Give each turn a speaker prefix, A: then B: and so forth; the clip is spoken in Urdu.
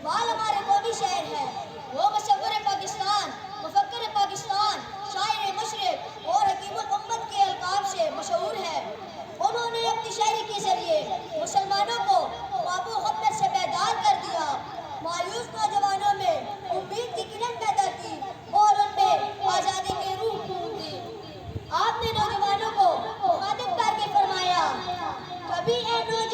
A: اقبال ہمارے قومی شاعر ہیں، وہ مصور پاکستان، مفکر پاکستان، شاعر مشرق اور حکیم الامت کے القاب سے مشہور ہے۔ انہوں نے اپنی شاعری کے ذریعے مسلمانوں کو خواب و غفلت سے بیدار کر دیا، مایوس نوجوانوں میں امید کی کرن پیدا کی اور ان میں آزادی کی روح پھونک دی۔ آپ نے نوجوانوں کو مخاطب کر کے فرمایا، کبھی اے نوجوان